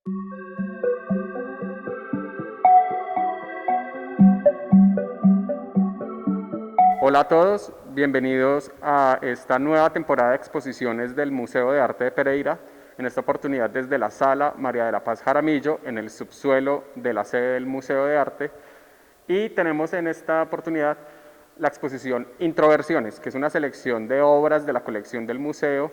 Hola a todos, bienvenidos a esta nueva temporada de exposiciones del Museo de Arte de Pereira, en esta oportunidad desde la Sala María de la Paz Jaramillo, en el subsuelo de la sede del Museo de Arte. Y tenemos en esta oportunidad la exposición Introversiones, que es una selección de obras de la colección del museo,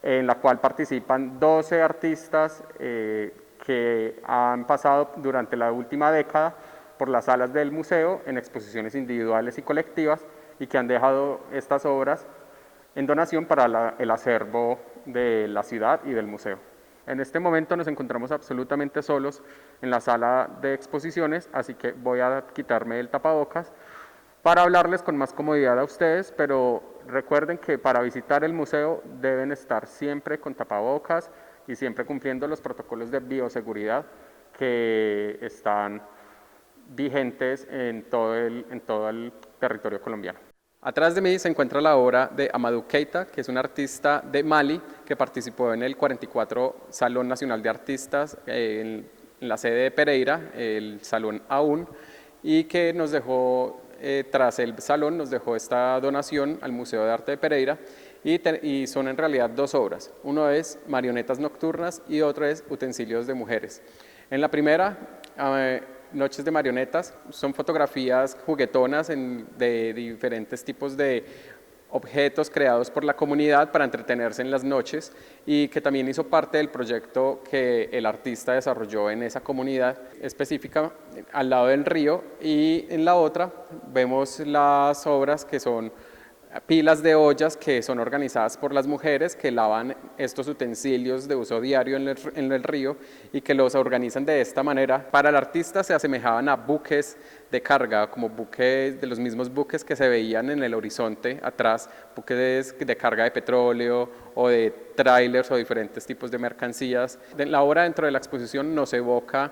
en la cual participan 12 artistas que han pasado durante la última década por las salas del museo en exposiciones individuales y colectivas, y que han dejado estas obras en donación para el acervo de la ciudad y del museo. En este momento nos encontramos absolutamente solos en la sala de exposiciones, así que voy a quitarme el tapabocas para hablarles con más comodidad a ustedes, pero recuerden que para visitar el museo deben estar siempre con tapabocas y siempre cumpliendo los protocolos de bioseguridad que están vigentes en todo el territorio colombiano. Atrás de mí se encuentra la obra de Amadou Keita, que es un artista de Mali que participó en el 44 Salón Nacional de Artistas en la sede de Pereira, el Salón AUN, y que nos dejó, tras el salón, nos dejó esta donación al Museo de Arte de Pereira, y son en realidad dos obras. Uno es Marionetas Nocturnas y otro es Utensilios de Mujeres. En la primera, Noches de Marionetas, son fotografías juguetonas de diferentes tipos de objetos creados por la comunidad para entretenerse en las noches, y que también hizo parte del proyecto que el artista desarrolló en esa comunidad específica al lado del río. Y en la otra vemos las obras que son pilas de ollas que son organizadas por las mujeres que lavan estos utensilios de uso diario en el río, y que los organizan de esta manera. Para el artista se asemejaban a buques de carga, como buques de los mismos buques que se veían en el horizonte atrás, buques de carga de petróleo o de trailers o diferentes tipos de mercancías. La obra dentro de la exposición nos evoca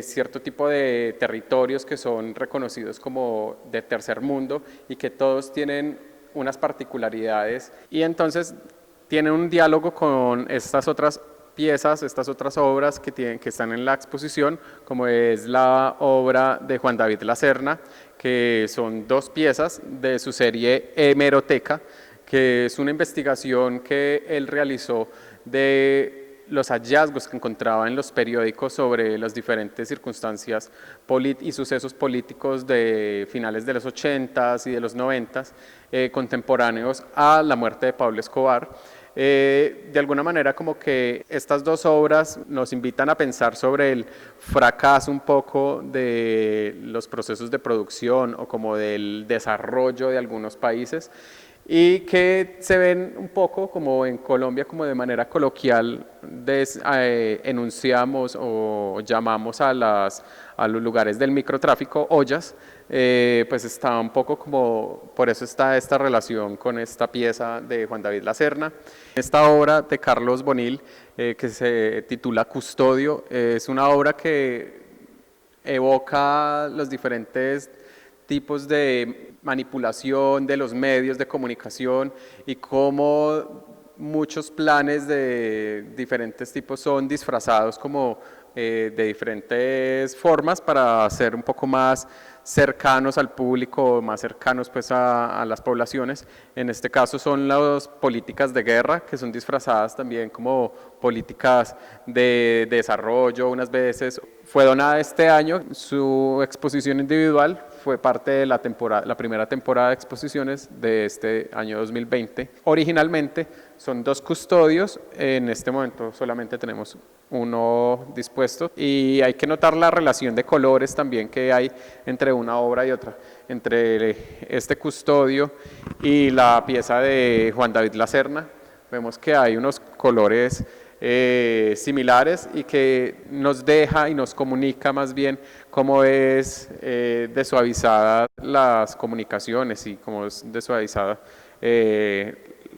cierto tipo de territorios que son reconocidos como de tercer mundo y que todos tienen unas particularidades, y entonces tienen un diálogo con estas otras piezas, estas otras obras que están en la exposición, como es la obra de Juan David Lacerna, que son dos piezas de su serie Hemeroteca, que es una investigación que él realizó de los hallazgos que encontraba en los periódicos sobre las diferentes circunstancias y sucesos políticos de finales de los 80s y de los 90s, contemporáneos a la muerte de Pablo Escobar. De alguna manera, como que estas dos obras nos invitan a pensar sobre el fracaso un poco de los procesos de producción o como del desarrollo de algunos países, y que se ven un poco como en Colombia, como de manera coloquial enunciamos o llamamos a los lugares del microtráfico ollas. Pues está un poco como, por eso está esta relación con esta pieza de Juan David Lacerna. Esta obra de Carlos Bonil, que se titula Custodio, es una obra que evoca los diferentes tipos de manipulación de los medios de comunicación y cómo muchos planes de diferentes tipos son disfrazados como de diferentes formas para ser un poco más cercanos al público, más cercanos pues a las poblaciones. En este caso son las políticas de guerra, que son disfrazadas también como políticas de desarrollo unas veces. Fue donada este año, su exposición individual fue parte de la primera temporada de exposiciones de este año 2020. Originalmente son dos custodios, en este momento solamente tenemos uno dispuesto, y hay que notar la relación de colores también que hay entre una obra y otra, entre este custodio y la pieza de Juan David Lacerna. Vemos que hay unos colores similares y que nos deja y nos comunica más bien cómo es de suavizada las comunicaciones y cómo es de suavizada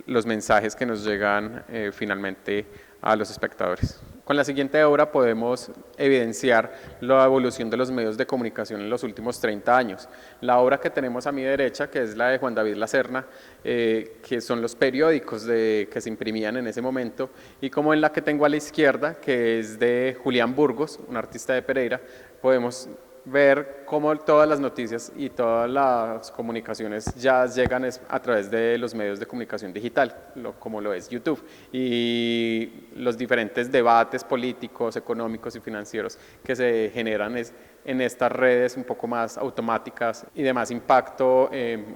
los mensajes que nos llegan finalmente a los espectadores. Con la siguiente obra podemos evidenciar la evolución de los medios de comunicación en los últimos 30 años. La obra que tenemos a mi derecha, que es la de Juan David Lacerna, que son los periódicos que se imprimían en ese momento, y como en la que tengo a la izquierda, que es de Julián Burgos, un artista de Pereira, podemos ver cómo todas las noticias y todas las comunicaciones ya llegan a través de los medios de comunicación digital, como lo es YouTube, y los diferentes debates políticos, económicos y financieros que se generan en estas redes un poco más automáticas y de más impacto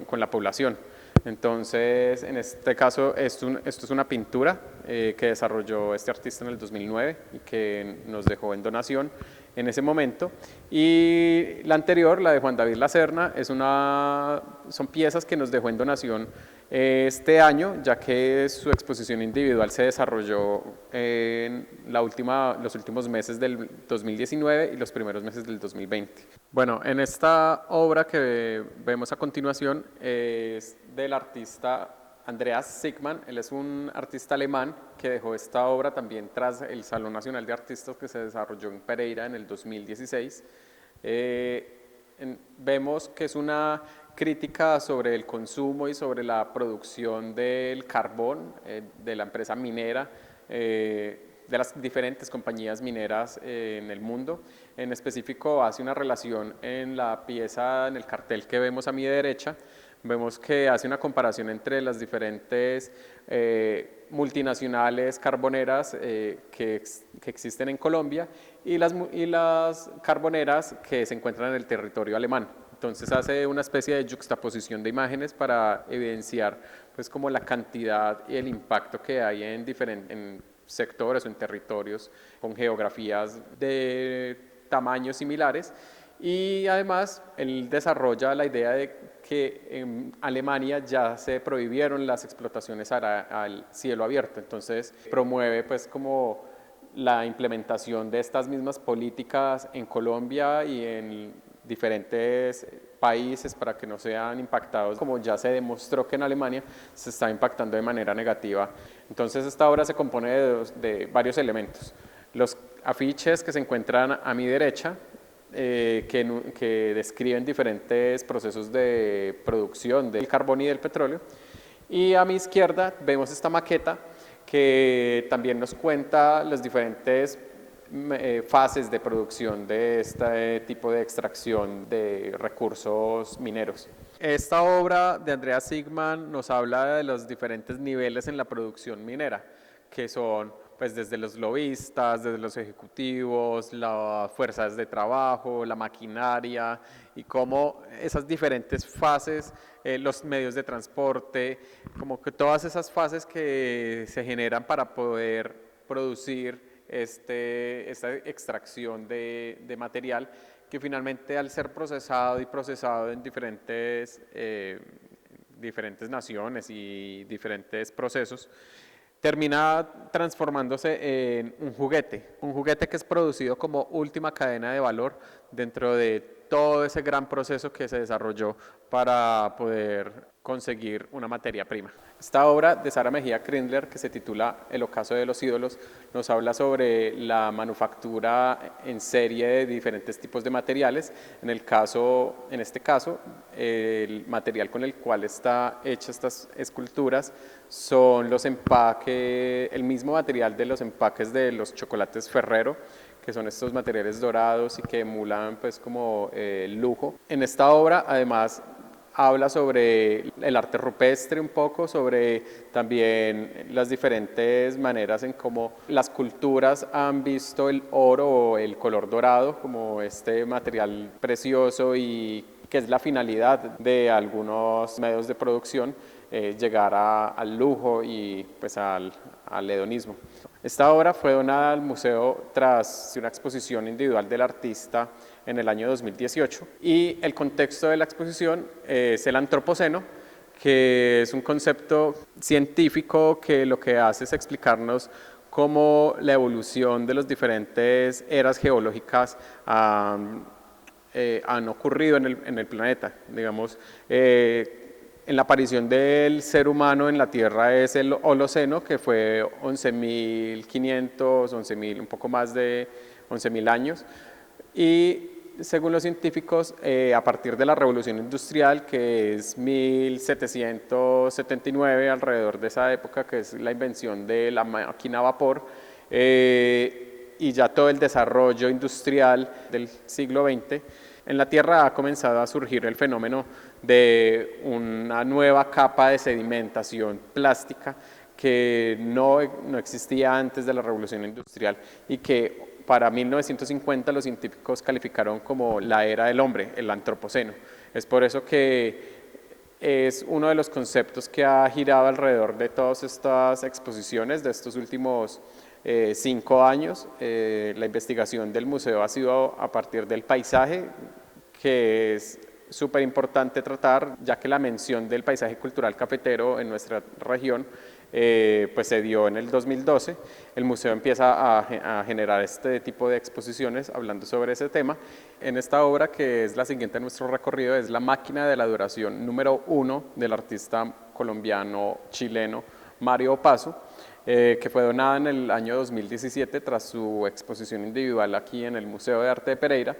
con la población. Entonces, en este caso, esto es una pintura que desarrolló este artista en el 2009 y que nos dejó en donación en ese momento. Y la anterior, la de Juan David Lacerna, son piezas que nos dejó en donación este año, ya que su exposición individual se desarrolló en los últimos meses del 2019 y los primeros meses del 2020. Bueno, en esta obra que vemos a continuación es del artista Andreas Sigmann. Él es un artista alemán que dejó esta obra también tras el Salón Nacional de Artistas que se desarrolló en Pereira en el 2016. Vemos que es una crítica sobre el consumo y sobre la producción del carbón de la empresa minera, de las diferentes compañías mineras en el mundo. En específico hace una relación en la pieza, en el cartel que vemos a mi derecha. Vemos que hace una comparación entre las diferentes multinacionales carboneras que existen en Colombia y las carboneras que se encuentran en el territorio alemán. Entonces hace una especie de juxtaposición de imágenes para evidenciar pues como la cantidad y el impacto que hay en sectores o en territorios con geografías de tamaños similares. Y además él desarrolla la idea de que en Alemania ya se prohibieron las explotaciones al cielo abierto, entonces promueve pues como la implementación de estas mismas políticas en Colombia y en diferentes países para que no sean impactados, como ya se demostró que en Alemania se está impactando de manera negativa. Entonces esta obra se compone de varios elementos. Los afiches que se encuentran a mi derecha, que describen diferentes procesos de producción del carbón y del petróleo. Y a mi izquierda vemos esta maqueta que también nos cuenta las diferentes fases de producción de este tipo de extracción de recursos mineros. Esta obra de Andreas Sigmann nos habla de los diferentes niveles en la producción minera, que son pues desde los lobistas, desde los ejecutivos, las fuerzas de trabajo, la maquinaria y cómo esas diferentes fases, los medios de transporte, como que todas esas fases que se generan para poder producir esta extracción de material que finalmente al ser procesado y procesado en diferentes naciones y diferentes procesos, termina transformándose en un juguete que es producido como última cadena de valor dentro de todo ese gran proceso que se desarrolló para poder conseguir una materia prima. Esta obra de Sara Mejía Krindler, que se titula El ocaso de los ídolos, nos habla sobre la manufactura en serie de diferentes tipos de materiales. En este caso, el material con el cual está hecha estas esculturas son los empaques, el mismo material de los empaques de los chocolates Ferrero, que son estos materiales dorados y que emulan pues como lujo. En esta obra además habla sobre el arte rupestre un poco, sobre también las diferentes maneras en cómo las culturas han visto el oro o el color dorado como este material precioso y que es la finalidad de algunos medios de producción, llegar al lujo y pues al hedonismo. Esta obra fue donada al museo tras una exposición individual del artista en el año 2018 y el contexto de la exposición es el antropoceno, que es un concepto científico que lo que hace es explicarnos cómo la evolución de las diferentes eras geológicas han ocurrido en el planeta. Digamos, en la aparición del ser humano en la Tierra es el Holoceno, que fue 11.500, 11.000, un poco más de 11.000 años. Y según los científicos, a partir de la Revolución Industrial, que es 1779, alrededor de esa época, que es la invención de la máquina a vapor, y ya todo el desarrollo industrial del siglo XX, en la Tierra ha comenzado a surgir el fenómeno de una nueva capa de sedimentación plástica que no existía antes de la Revolución Industrial y que para 1950 los científicos calificaron como la era del hombre, el antropoceno. Es por eso que es uno de los conceptos que ha girado alrededor de todas estas exposiciones de estos últimos 5 años. La investigación del museo ha sido a partir del paisaje, que es súper importante tratar, ya que la mención del paisaje cultural cafetero en nuestra región pues se dio en el 2012. El museo empieza a generar este tipo de exposiciones hablando sobre ese tema. En esta obra, que es la siguiente en nuestro recorrido, es La máquina de la duración número 1 del artista colombiano-chileno Mario Opazo, que fue donada en el año 2017 tras su exposición individual aquí en el Museo de Arte de Pereira,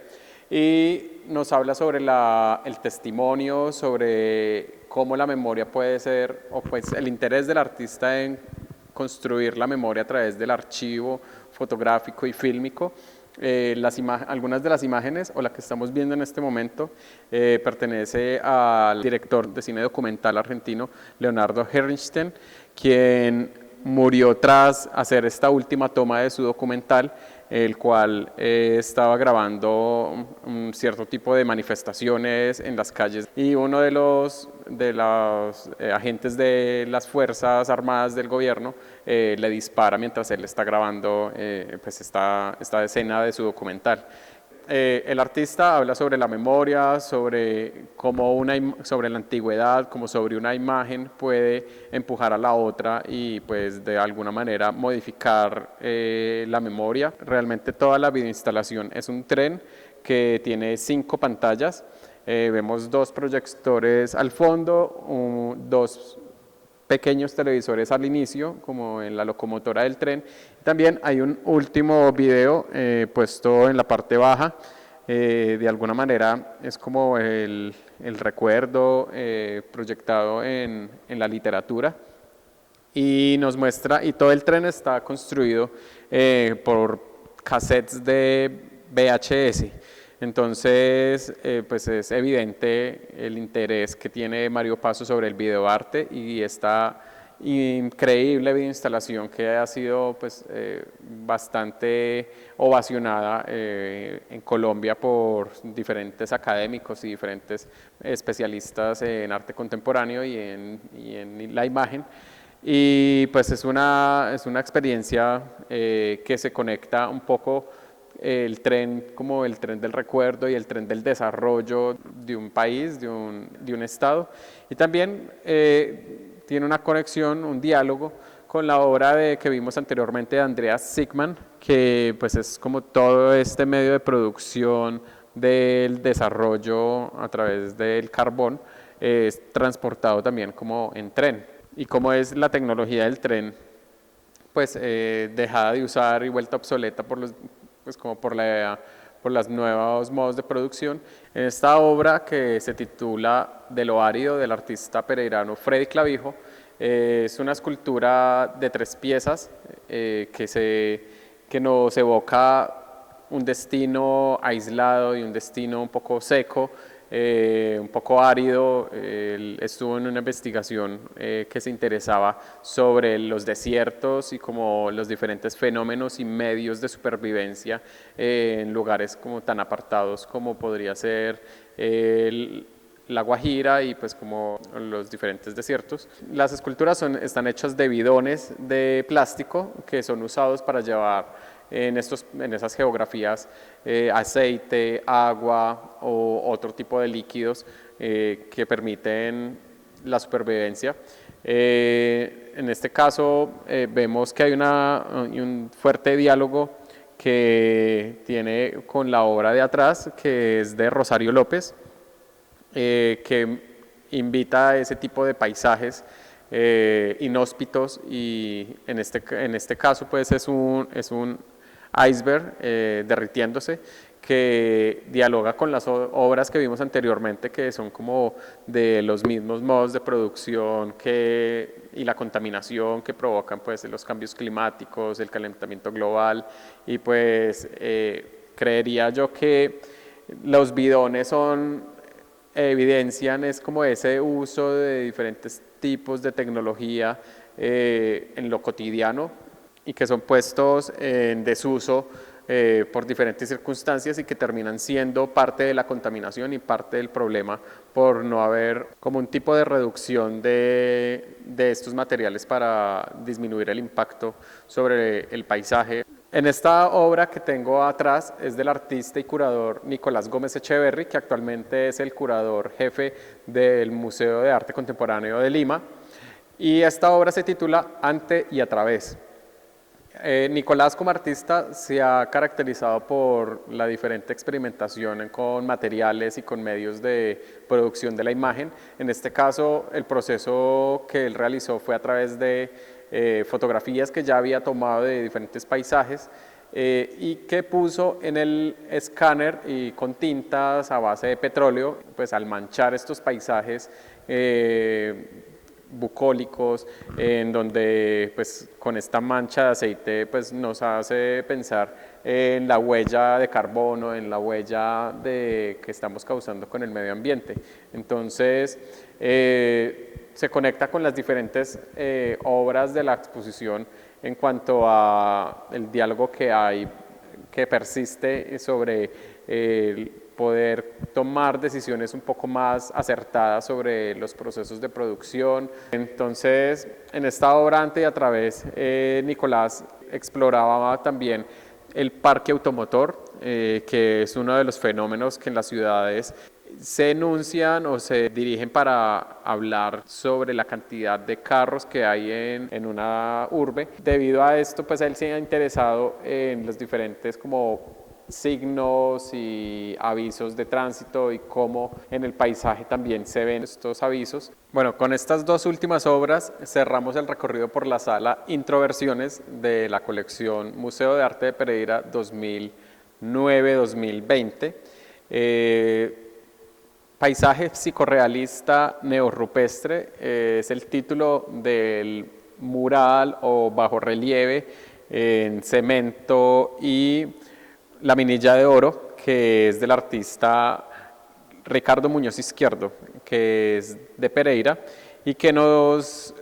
y nos habla sobre el testimonio, sobre cómo la memoria puede ser, o pues el interés del artista en construir la memoria a través del archivo fotográfico y fílmico. Algunas de las imágenes, o la que estamos viendo en este momento, pertenece al director de cine documental argentino Leonardo Herrnstein, quien murió tras hacer esta última toma de su documental, el cual estaba grabando un cierto tipo de manifestaciones en las calles, y uno de los agentes de las Fuerzas Armadas del gobierno le dispara mientras él está grabando pues esta escena de su documental. El artista habla sobre la memoria, sobre sobre la antigüedad, como sobre una imagen puede empujar a la otra y pues de alguna manera modificar la memoria. Realmente toda la videoinstalación es un tren que tiene 5 pantallas. Vemos 2 proyectores al fondo, 2 pequeños televisores al inicio, como en la locomotora del tren. También hay un último video puesto en la parte baja. De alguna manera es como el recuerdo proyectado en la literatura, y nos muestra, y todo el tren está construido por cassettes de VHS. Entonces, pues es evidente el interés que tiene Mario Opazo sobre el videoarte y esta increíble videoinstalación que ha sido pues, bastante ovacionada en Colombia por diferentes académicos y diferentes especialistas en arte contemporáneo y en la imagen. Y pues es una experiencia que se conecta un poco el tren como el tren del recuerdo y el tren del desarrollo de un país, de un estado, y también tiene una conexión, un diálogo con la obra que vimos anteriormente de Andreas Sigman, que pues es como todo este medio de producción del desarrollo a través del carbón, es transportado también como en tren, y cómo es la tecnología del tren pues dejada de usar y vuelta obsoleta pues como por los nuevos modos de producción. En esta obra, que se titula De lo árido, del artista pereirano Freddy Clavijo, es una escultura de 3 piezas que nos evoca un destino aislado y un destino un poco seco, un poco árido. Él estuvo en una investigación que se interesaba sobre los desiertos y como los diferentes fenómenos y medios de supervivencia en lugares como tan apartados como podría ser la Guajira y pues como los diferentes desiertos. Las esculturas están hechas de bidones de plástico que son usados para llevar en esas geografías aceite, agua o otro tipo de líquidos que permiten la supervivencia. En este caso vemos que hay un fuerte diálogo que tiene con la obra de atrás, que es de Rosario López, que invita a ese tipo de paisajes inhóspitos, y en este caso pues es un iceberg derritiéndose, que dialoga con las obras que vimos anteriormente, que son como de los mismos modos de producción y la contaminación que provocan pues los cambios climáticos, el calentamiento global. Y pues creería yo que los bidones evidencian es como ese uso de diferentes tipos de tecnología en lo cotidiano, y que son puestos en desuso por diferentes circunstancias, y que terminan siendo parte de la contaminación y parte del problema por no haber como un tipo de reducción de estos materiales para disminuir el impacto sobre el paisaje. En esta obra que tengo atrás es del artista y curador Nicolás Gómez Echeverry, que actualmente es el curador jefe del Museo de Arte Contemporáneo de Lima, y esta obra se titula Ante y a través. Nicolás como artista se ha caracterizado por la diferente experimentación con materiales y con medios de producción de la imagen. En este caso, el proceso que él realizó fue a través de fotografías que ya había tomado de diferentes paisajes y que puso en el escáner y con tintas a base de petróleo, pues al manchar estos paisajes bucólicos, en donde pues con esta mancha de aceite pues nos hace pensar en la huella de carbono, en la huella que estamos causando con el medio ambiente. Entonces se conecta con las diferentes obras de la exposición en cuanto a el diálogo que hay, que persiste sobre poder tomar decisiones un poco más acertadas sobre los procesos de producción. Entonces, en esta obra Ante y a través, Nicolás exploraba también el parque automotor, que es uno de los fenómenos que en las ciudades se enuncian o se dirigen para hablar sobre la cantidad de carros que hay en una urbe. Debido a esto, pues él se ha interesado en los diferentes como signos y avisos de tránsito y cómo en el paisaje también se ven estos avisos. Bueno, con estas dos últimas obras cerramos el recorrido por la sala Introversiones de la colección Museo de Arte de Pereira 2009-2020. Paisaje psicorrealista neorrupestre es el título del mural o bajorrelieve en cemento y laminilla de oro, que es del artista Ricardo Muñoz Izquierdo, que es de Pereira, y que nos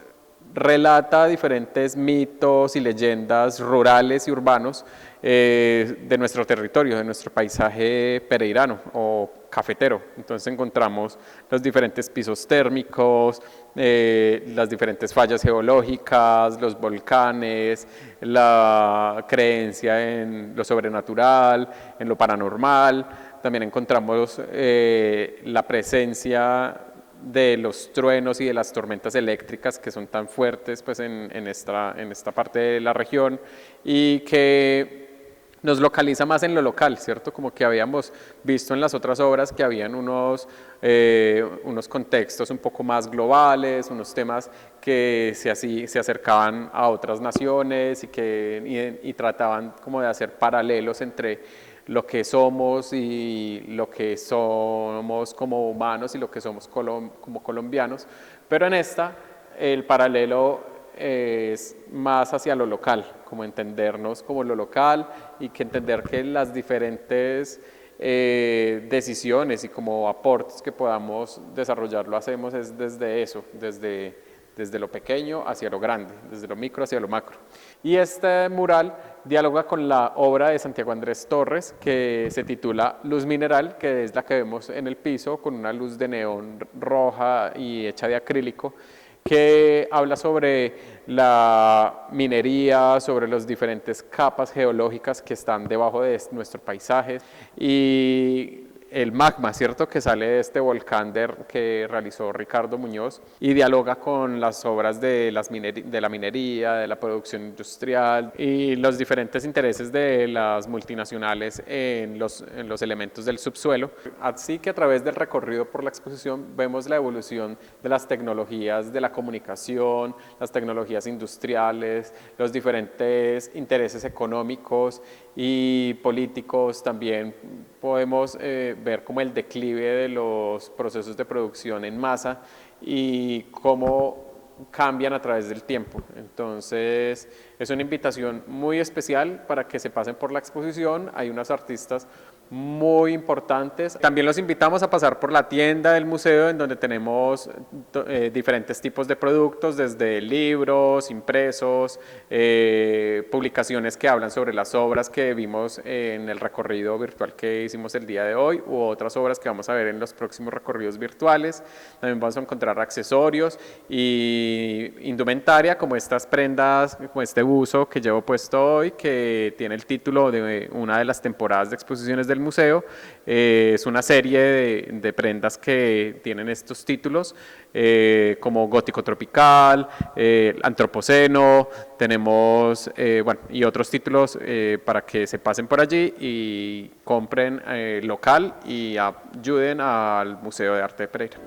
relata diferentes mitos y leyendas rurales y urbanos de nuestro territorio, de nuestro paisaje pereirano o cafetero. Entonces encontramos los diferentes pisos térmicos, las diferentes fallas geológicas, los volcanes, la creencia en lo sobrenatural, en lo paranormal. También encontramos la presencia de los truenos y de las tormentas eléctricas que son tan fuertes pues, en esta parte de la región, y que nos localiza más en lo local, ¿cierto? Como que habíamos visto en las otras obras que habían unos contextos un poco más globales, unos temas que se acercaban a otras naciones y trataban como de hacer paralelos entre lo que somos y lo que somos como humanos y lo que somos como colombianos, pero en esta el paralelo es más hacia lo local, como entendernos como lo local y que entender que las diferentes decisiones y como aportes que podamos desarrollar lo hacemos es desde eso, desde lo pequeño hacia lo grande, desde lo micro hacia lo macro. Y este mural dialoga con la obra de Santiago Andrés Torres, que se titula Luz Mineral, que es la que vemos en el piso con una luz de neón roja y hecha de acrílico, que habla sobre la minería, sobre las diferentes capas geológicas que están debajo de nuestro paisaje, y el magma, ¿cierto?, que sale de este volcán que realizó Ricardo Muñoz y dialoga con las obras de la minería, de la producción industrial y los diferentes intereses de las multinacionales en los elementos del subsuelo. Así que a través del recorrido por la exposición vemos la evolución de las tecnologías de la comunicación, las tecnologías industriales, los diferentes intereses económicos y políticos. También podemos ver como el declive de los procesos de producción en masa y cómo cambian a través del tiempo. Entonces es una invitación muy especial para que se pasen por la exposición. Hay unos artistas muy importantes. También los invitamos a pasar por la tienda del museo, en donde tenemos diferentes tipos de productos, desde libros, impresos, publicaciones que hablan sobre las obras que vimos en el recorrido virtual que hicimos el día de hoy, u otras obras que vamos a ver en los próximos recorridos virtuales. También vamos a encontrar accesorios y indumentaria, como estas prendas, como este buzo que llevo puesto hoy, que tiene el título de una de las temporadas de exposiciones del museo. Es una serie de prendas que tienen estos títulos, como gótico tropical, antropoceno, tenemos bueno, y otros títulos para que se pasen por allí y compren local y ayuden al Museo de Arte de Pereira.